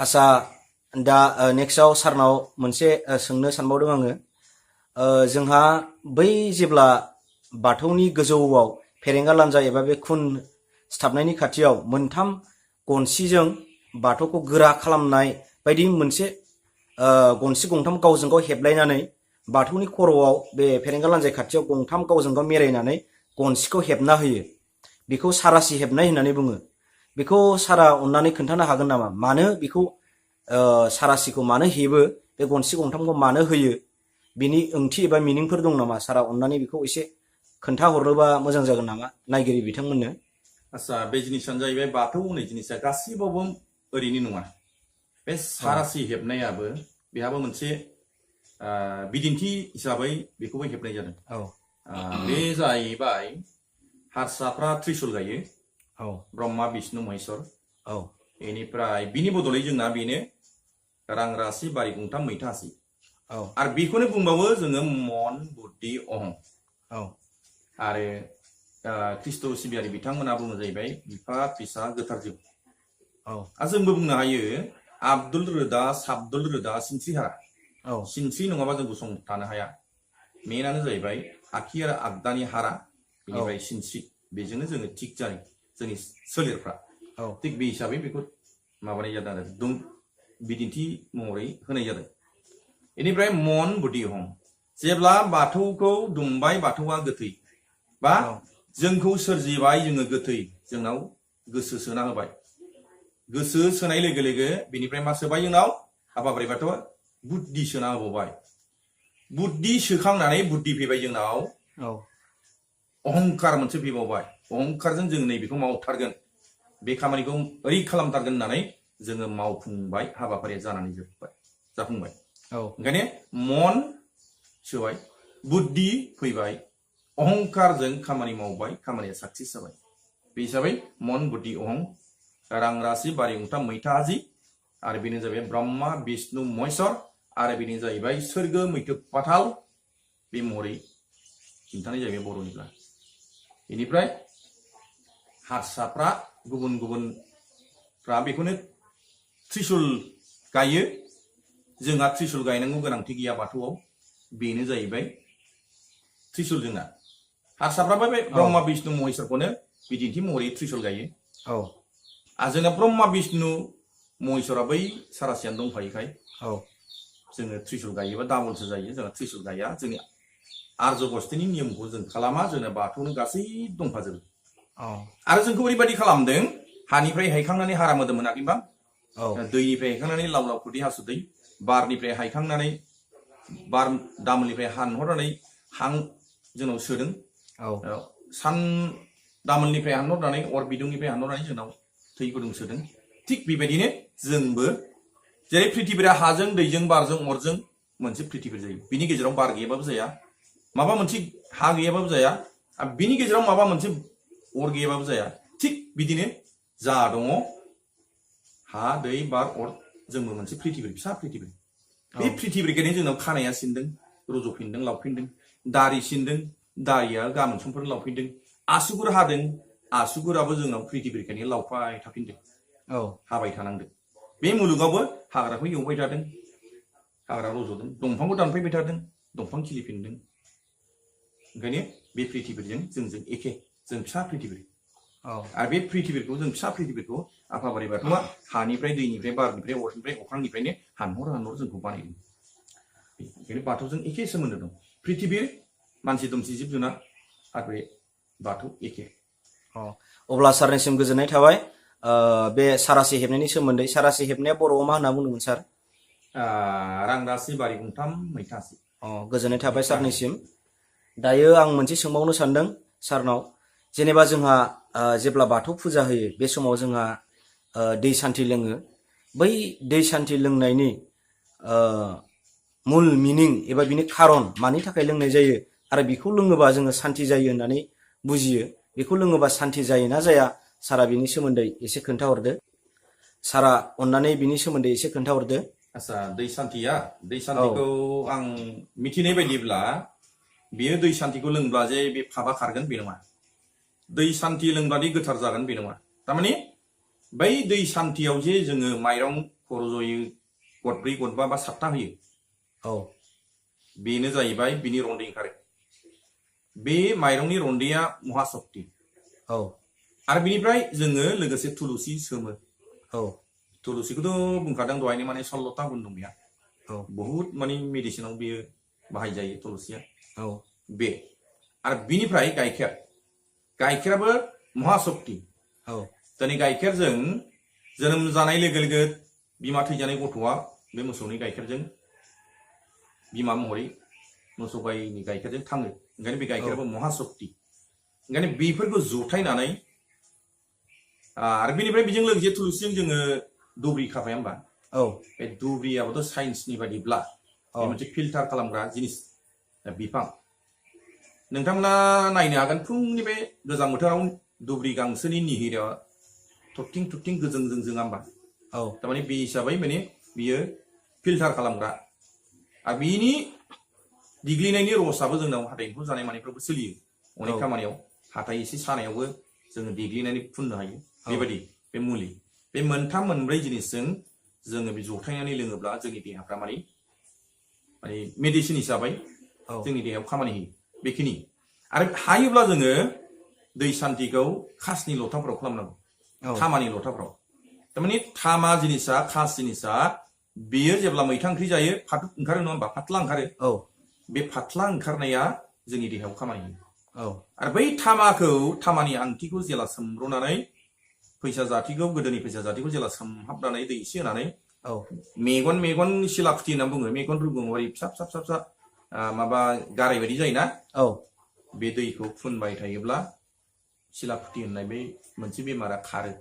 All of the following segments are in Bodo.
आसा दा नेक्स्टआव सारनाव मोनसे सोंनो सानबावदों आङो। जोंहा बै जेब्ला बाथौनि गोजौआव फेरेंगा लानजा एबा बे खुन सिथाबनायनि खाथियाव मोनथाम गनसिजों बाथौखौ गोरा खालामनाय बायदि मोनसे गनसि गंथाम गावजों गाव हेबलायनानै बाथौनि खर'आव बे फेरेंगा लानजाय खाथियाव गंथाम गावजों गाव मेरायनानै गनसिखौ हेबना होयो। बेखौ सारासि हेबनाय होननानै बुङो। बेखौ सारा अननानै खोन्थानो हागोन नामा? मानो बेखौ सारासिखौ मानो हेबो, बे गनसि गंथामखौ मानो होयो, बिनि ओंथि एबा मिनिंफोर दं नामा? सारा अननानै बेखौ एसे खोन्थाहरोबा मोजां जागोन नामा नायगिरि बिथांमोननो। आच्छा, बे जिनिसानो जाहैबाय बाथौ होननाय जिनिसा गासिबावबो ओरैनो नङा। बे सारासि हेबनायाबो बेहाबो मोनसे बिदिन्थि हिसाबै बेखौबो हेबनाय जादों। बे जाहैबाय हारसाफ्रा त्रिशुल गायो, ब्रह्मा विष्णु महेश्वर। बेनिफ्राय बिनि बदलै जोंना बेनो रांरासि बारि गंथाम मैथा हासि। आरो बेखौनो बुंबावो जोङो मन बुद्धि अहं। आरो ख्रिस्ट' सिबियारि बिथांमोना बुङो जाहैबाय बिफा फिसा गोथार जिउ। जोंबो बुंनो हायो आब्दुल रोदा साब्दुल रोदा सिनस्रि हारा। सिनस्रि नङाबा जों गसंथानो हाया। मेनानो जाहैबाय आखि आरो आगदानि हारा, बेनिफ्राय सिनस्रि, बेजोंनो जोङो थिग जायो जोंनि सोलेरफ्रा। थिग बे हिसाबै बेखौ माबानाय जादों आरो बिदिन्थि महरै होनाय जादों। बेनिफ्राय मन बुद्धि अहं, जेब्ला बाथौखौ दुमबाय बाथौआ गोथै, बा जोंखौ सोरजिबाय जोङो गोथै, जोंनाव गोसो सोना होबाय। गोसो सोनाय लोगो लोगो बेनिफ्राय मा सोबाय जोंनाव? आफा बोराइ बाथौआ बुद्धि सोना होबावबाय। बुद्धि सोखांनानै बुद्धि फैबाय जोंनाव, अहंकार मोनसे फैबावबाय। अहंकारजों जों नैबेखौ मावथारगोन, बे खामानिखौ ओरै खालामथारगोन होननानै जोङो मावफुंबाय। हाबाफारिया जानानै जाफुंबाय। ओंखायनो मन सोबाय, बुद्धि फैबाय, अहंकारजों खामानि मावबाय, खामानिया साक्सेस जाबाय। बे हिसाबै मन बुद्धि अहं, रांरासि बारि गंथाम मैथा हाजि, आरो बेनो जाहैबाय ब्रह्मा विष्णु महेश्वर, आरो बेनो जाहैबाय सोरगो मैथो पाताल। बे महरै खिन्थानाय जाहैबाय बर'निब्ला। बेनिफ्राय हारसाफ्रा गुबुन गुबुनफ्रा बेखौनो त्रिशुल गायो। जोंहा त्रिशुल गायनांगौ गोनांथि गैया बाथौआव, बेनो जाहैबाय त्रिशुल जोंना। हारसाफ्राबो बे ब्रह्मा विष्णु महेश्वरखौनो बिदिन्थि महरै त्रिशुल गायो। जोंना ब्रह्मा विष्णु महेश्वरा बै सारासियानो दंफायोखाय जोङो त्रिशुल गायोबा डाबलसो जायो। जोंहा त्रिशुल गाया, जोंनि आर्य बस्तिनि नियमखौ जों खालामा, जोंना बाथौनो गासै दंखाजोबो। आरो जोंखौ ओरैबायदि खालामदों, हानिफ्राय हायखांनानै हारा मोदोम मोनाखैबा, दैनिफ्राय हायखांनानै लाव लाव खुदै हासुदै, बारनिफ्राय हायखांनानै बार दामोलनिफ्राय हानहरनानै हां जोंनाव सोदों, सान दामोलनिफ्राय हानहरनानै अर बिदुंनिफ्राय हानहरनानै जोंनाव थै गुदुं सोदों। थिग बेबायदिनो जोंबो जेरै पृथिबीया हाजों दैजों बारजों अरजों मोनसे पृथिबी जायो। बिनि गेजेराव बार गैयाबाबो जाया, माबा मोनसे हा गैयाबाबो जाया, बिनि गेजेराव माबा मोनसे अर गैयाबाबो जाया। थिग बिदिनो जा दङ हा दै बार अर, जोंबो मोनसे पृथिबी, फिसा पृथिबी। बे पृथिबीखायनो जोंनाव खानाया सिनदों, रज'फिनदों, लावफिनदों, दारि सिनदों, दारिया गाबोन समफोर लावफिनदों, आसुगुर हादों, आसुगुराबो जोंनाव पृथिबीखायनो लावफाय थाफिनदों, हाबाय थानांदों। बे मुलुगावबो हाग्राखौ एवबाय थादों, हाग्रा रज'दों, दंफांखौ दानफायबाय थादों, दंफां खिलिफिनदों। ओंखायनो बे पृथिबीजों जोंजों एखे, जों फिसा पृथिबी। आरो बे पृथिबीखौ, जों फिसा पृथिबीखौ आफा बोराइ बाथौआ हानिफ्राय दैनिफ्राय बारनिफ्राय अरनिफ्राय अख्रांनिफ्रायनो हानहर हानहर जोंखौ बानायदों। बेखायनो बाथौजों एखे सोमोन्दो दं। पृथिबी, मानसि दुमसि, जिब जुनार आरो बे बाथौ एखे। अब्ला सारनिसिम गोजोननाय थाबाय बे सारासि हेबनायनि सोमोन्दै। सारासि हेबनाया बर'आव मा होनना बुंदोंमोन सार? रांरासि बारि गंथाम मैथा हासि। गोजोननाय थाबाय सारनिसिम। दायो आं मोनसे सोंबावनो सानदों सारनाव। जेनेबा जोंहा जेब्ला बाथौ फुजा होयो, बे समाव जोंहा दै सान्थि लोङो। बै दै सान्थि लोंनायनि मुल मिनिं एबा बिनि खारन, मानि थाखाय लोंनाय जायो, आरो बेखौ लोङोबा जोङो सान्थि जायो होननानै बुजियो, बेखौ लोङोबा सान्थि जायोना जाया, सारा बिनि सोमोन्दै एसे खोन्थाहरदो। सारा अननानै बिनि सोमोन्दै एसे खोन्थाहरदो। आच्छा, दै सान्थिया, दै सान्थिखौ आं मिथिनाय बायदिब्ला बेयो दै सान्थिखौ लोंब्ला जे बे पापा खारगोन बे नङा। दै सान्थि लोंब्लादि गोथार जागोन बे नङा। थारमाने बै दै सान्थियाव जे जोङो माइरंखौ खर' जयो गदब्रै गदबा बा 7टा होयो औ बेनो जाहैबाय बिनि रन्दै ओंखारो बे माइरंनि रन्दैया महाशक्ति औ आरो बिनिफ्राय जोङो लोगोसे थुलुसि सोमो औ थुलुसिखौथ' बुंखादों दहायनो माने 16टा गुन दं बेहा औ बहुत माने मेडिसिनाव बेयो बाहायजायो थुलुसिया औ बे आरो बिनिफ्राय गाइखेराबो महाशक्ति औ दिनै गाइखेरजों जोनोम जानाय लोगो लोगो बिमा थैजानाय गथ'आ बे मोसौनि गाइखेरजों बिमा महरै मोसौ गायनि गाइखेरजों थाङो ओंखायनो बे गाइखेराबो महाशक्ति ओंखायनो बेफोरखौ जथायनानै आरो बेनिफ्राय बेजों लोगोसे थुलुसिजों जोङो दुब्रि खाफाया होमबा औ बे दुब्रियाबोथ' साइन्सनि बादिब्ला बे मोनसे फिल्टार खालामग्रा जिनिस बिफां नोंथांमोना नायनो हागोन फुंनि बे गोजां बोथोराव दुब्रि गांसोनि निहिरा थरथिं थरथिं गोजों जों जोङा होमबा औ थारमाने बे हिसाबै माने बियो फिल्टार खालामग्रा आरो बिनि दिग्लिनायनि रसाबो जोंनाव हाथाइ एम्फौ जानाय मानायफ्रावबो सोलियो अनेक खामानियाव हाथाइ एसे सानायावबो जोङो देग्लिनानै फुननो हायो बेबायदि बे मुलि बे मोनथाम मोनब्रै जिनिसजों जोङो बे जथायनानै लोङोब्ला जोंनि देहाफ्रा माने मेडिसिन हिसाबै जोंनि देहायाव खामानि होयो बेखिनि आरो हायोब्ला जोङो दै सान्थिखौ खासनि लथाफोराव खालामनांगौ थामानि लथाफ्राव थारमाने थामा जिनिसा खास जिनिसा बेयो जेब्ला मैथा ओंख्रि जायो फाथो ओंखारो नङा होमबा फाथ्ला ओंखारो बे फाथ्ला ओंखारनाया जोंनि देहायाव खामानि होयो आरो बै थामानि आंथिखौ जेला सोमब्रनानै फैसा जाथिखौ गोदोनि फैसा जाथिखौ जेला सोमहाबनानै दै एसे होनानै मेगन सिलाफुथि होनना बुङो मेगन रुगुङारि फिसा फिसा फिसा फिसा माबा गाराय बायदि जायोना बे दैखौ फुनबाय थायोब्ला सिलाफुथि होननाय बे मोनसे बेमारा खारो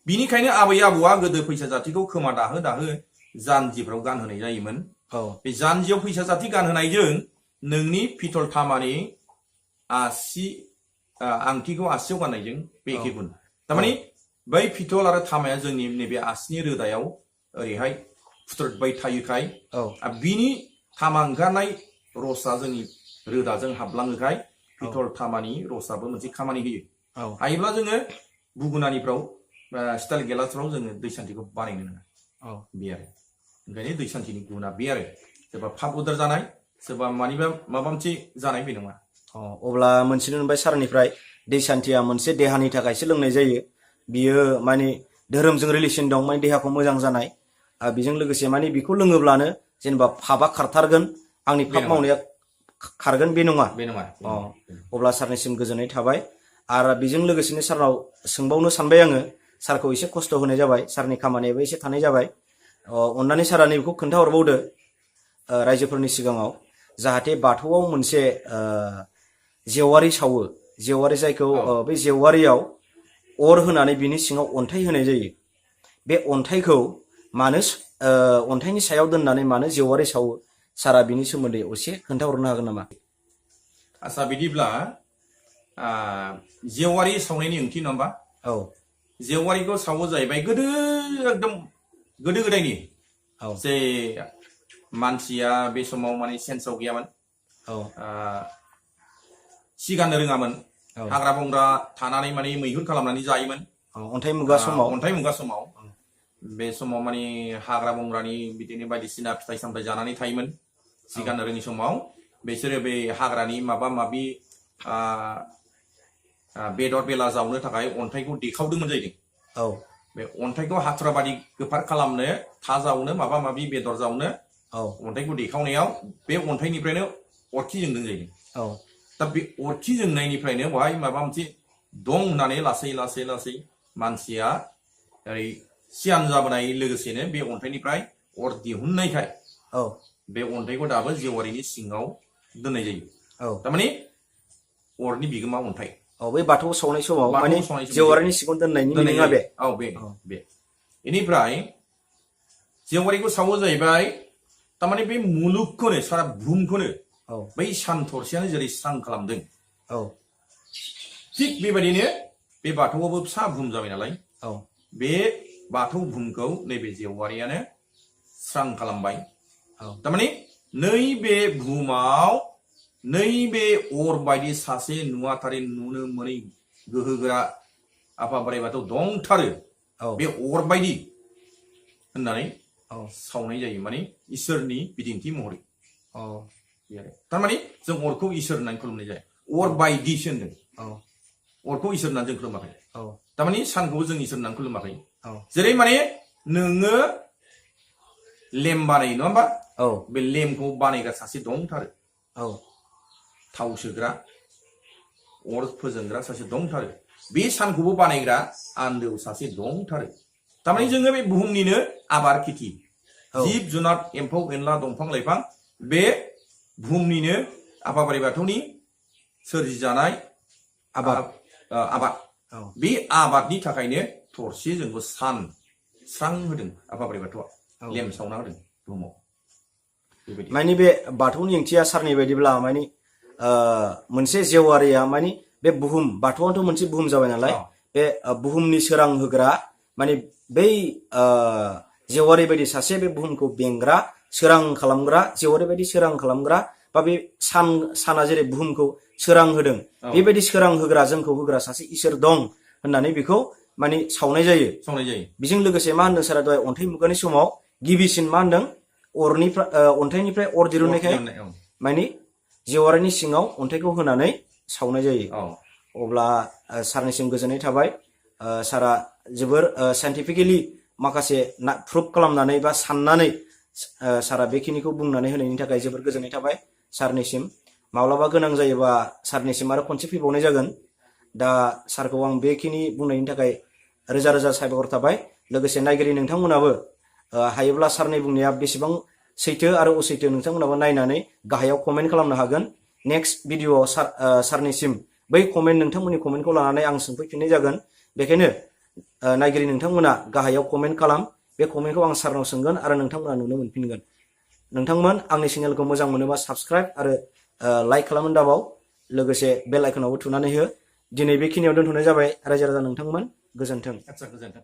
बिनिखायनो आबै आबौआ गोदो फैसा जाथिखौ खोमा दाहो दाहो जानजिफ्राव गानहोनाय जायोमोन बे जानजियाव फैसा जाथि गानहोनायजों नोंनि पितल थामानि आसि आंथिखौ आसियाव गाननायजों बे एखे गुन थारमाने बै पितल आरो थामाया जोंनि नैबे आसिनि रोदायाव ओरैहाय फुथ्रोदबाय थायोखाय बिनि थामा ओंखारनाय रसा जोंनि रोदाजों हाबलाङोखाय पितल थामानि रसाबो मोनसे खामानि होयो हायोब्ला जोङो बुगुनानिफ्राव स्टाइल गेलासफ्राव जोङो दै सान्थिखौ बानायनो नाङा बे आरो ओंखायनो दै सान्थिनि गुना बे आरो सोरबा फाप उदार जानाय सोरबा मानिबा माबा मोनसे जानाय बे नङा अब्ला मोनथिनो मोनबाय सारनिफ्राय दै सान्थिया मोनसे देहानि थाखायसो लोंनाय जायो बियो माने धोरोमजों रिलेसन दं माने देहाखौ मोजां जानाय बेजों लोगोसे माने बेखौ लोङोब्लानो जेनेबा फापा खारथारगोन आंनि फाप मावनाया खारगोन बे नङा अब्ला सारनिसिम गोजोननाय थाबाय आरो बेजों लोगोसेनो सारनाव सोंबावनो सानबाय आङो सारखौ एसे खस्थ' होनाय जाबाय सारनि खामानियाबो एसे थानाय जाबाय अन्नानै सारा नैबेखौ खोन्थाहरबावदो रायजोफोरनि सिगाङाव जाहाथे बाथौआव मोनसे जेवारि सावो जेवारि जायखौ बे जेवारियाव अर होनानै बिनि सिङाव अन्थाइ होनाय जायो बे अन्थाइखौ मानो अन्थाइनि सायाव दोननानै मानो जेवारि सावो सारा बिनि सोमोन्दै एसे खोन्थाहरनो हागोन नामा आसा बिदिब्ला जेवारि सावनायनि ओंथि नङा होमबा जेवारिखौ सावो जाहैबाय एकदम गोदो गोदायनि जे मानसिया बे समाव माने सेन्सआव गैयामोन सि गाननो रोङामोन हाग्रा बंग्रा थानानै माने मैहुर खालामनानै जायोमोन अन्थाइ मुगा समाव बे समाव माने हाग्रा बंग्रानि बिदिनो बायदिसिना फिथाइ सामथाइ जानानै थायोमोन सि गाननो रोङि समाव बिसोरो बे हाग्रानि माबा माबि बेदर बेला जावनो थाखाय अन्थाइखौ देखावदोंमोन जाहैदों बे अन्थाइखौ हाथुरा बादि गोफार खालामनो था जावनो माबा माबि बेदर जावनो अन्थाइखौ देखावनायाव बे अन्थाइनिफ्रायनो अरखि जोंदों जाहैदों दा बे अरखि जोंनायनिफ्रायनो बहाय माबा मोनसे दं होननानै लासै लासै लासै मानसिया ओरै सियान जाबोनाय लोगोसेनो बे अन्थाइनिफ्राय अर दिहुननायखाय बे अन्थाइखौ दाबो जेवारिनि सिङाव दोननाय जायो थारमाने अरनि बिगोमा अन्थाइ बै बाथौ सावनाय समाव माने जेवारिनि सिङाव दोननायनि मिनिङा बे बे बेनिफ्राय जेवारिखौ सावो जाहैबाय थारमाने बे मुलुगखौनो सारा बुहुमखौनो बै सान थरसेयानो जेरै स्रां खालामदों थिग बेबायदिनो बे बाथौआबो फिसा बुहुम जाबाय नालाय बे बाथौ बुहुमखौ नैबे जेवारियानो स्रां खालामबाय थारमाने नैबे बुहुमाव नैबे अर बायदि सासे नुवाथारै नुनो मोनै गोहोगोरा आफा बोराइ बाथौ दंथारो बे अर बायदि होननानै औ सावनाय जायो माने इसोरनि बिदिन्थि महरै औ बे आरो थारमाने जों अरखौ इसोर होननानै खुलुमनाय जाया अर बायदिसो होनदों औ अरखौ इसोर होननानै जों खुलुमाखै औ थारमाने सानखौबो जों इसोर होननानै खुलुमाखै औ जेरै माने नोङो लेम बानायो नङा होमबा औ बे लेमखौ बानायग्रा सासे दंथारो औ थाव सोग्रा अर फोजोंग्रा सासे दंथारो बे सानखौबो बानायग्रा आन्दोआव सासे दंथारो थारमाने जोङो बे बुहुमनिनो आबाद खेथि जिब जुनार एम्फौ एनला दंफां लाइफां बे बुहुमनिनो आफा बोराइ बाथौनि सोरजिजानाय आबाद बे आबादनि थाखायनो थरसे जोंबो सान स्रां होदों आफा बोराइ बाथौआ लेम सावना होदों बुहुमाव बेबायदि माने बे बाथौनि ओंथिया सारनि बायदिब्ला माने मोनसे जेवारिया माने बे बुहुम बाथौआथ' मोनसे बुहुम जाबाय नालाय बे बुहुमनि सोरां होग्रा माने बै जेवारि बायदि सासे बे बुहुमखौ बेंग्रा सोरां खालामग्रा जेवारि बायदि सोरां खालामग्रा बा बे साना जेरै बुहुमखौ सोरां होदों बेबायदि सोरां होग्रा जोंखौ होग्रा सासे इसोर दं होननानै बेखौ माने सावनाय जायो बेजों लोगोसे मा होनदों सारा दहाय अन्थाइ मुगानि समाव गिबिसिन मा होनदों अन्थाइनिफ्राय अर दिरुननायखाय माने जेवारिनि सिङाव अन्थाइखौ होनानै सावनाय जायो अब्ला सारनिसिम गोजोननाय थाबाय सारा जोबोर साइन्टिफिकेलि माखासे प्रुफ खालामनानै बा साननानै सारा बेखिनिखौ बुंनानै होनायनि थाखाय जोबोर गोजोननाय थाबाय सारनिसिम माब्लाबा गोनां जायोबा सारनिसिम आरो खनसे फैबावनाय जागोन दा सारखौ आं बेखिनि बुंनायनि थाखाय रोजा रोजा साबायखर थाबाय लोगोसे नायगिरि नोंथांमोनाबो हायोब्ला सारनि बुंनाया बेसेबां सैथो आरो असैथो नोंथांमोनाबो नायनानै गाहायाव कमेन्ट खालामनो हागोन नेक्स्ट भिडिअआव सारनिसिम बै कमेन्ट नोंथांमोननि कमेन्टखौ लानानै आं सोंफैफिननाय जागोन बेखायनो नायगिरि नोंथांमोना गाहायाव कमेन्ट खालाम बे कमेन्टखौ आं सारनाव सोंगोन आरो नोंथांमोना नुनो मोनफिनगोन नोंथांमोन आंनि चेनेलखौ मोजां मोनोबा साबस्क्राइब आरो लाइक खालामनो दाबाव लोगोसे बेल आइकनावबो थुनानै हो दिनै बेखिनियाव दोनथ'नाय जाबाय रायजो राजा नोंथांमोन गोजोन्थों। गोजोन्थों।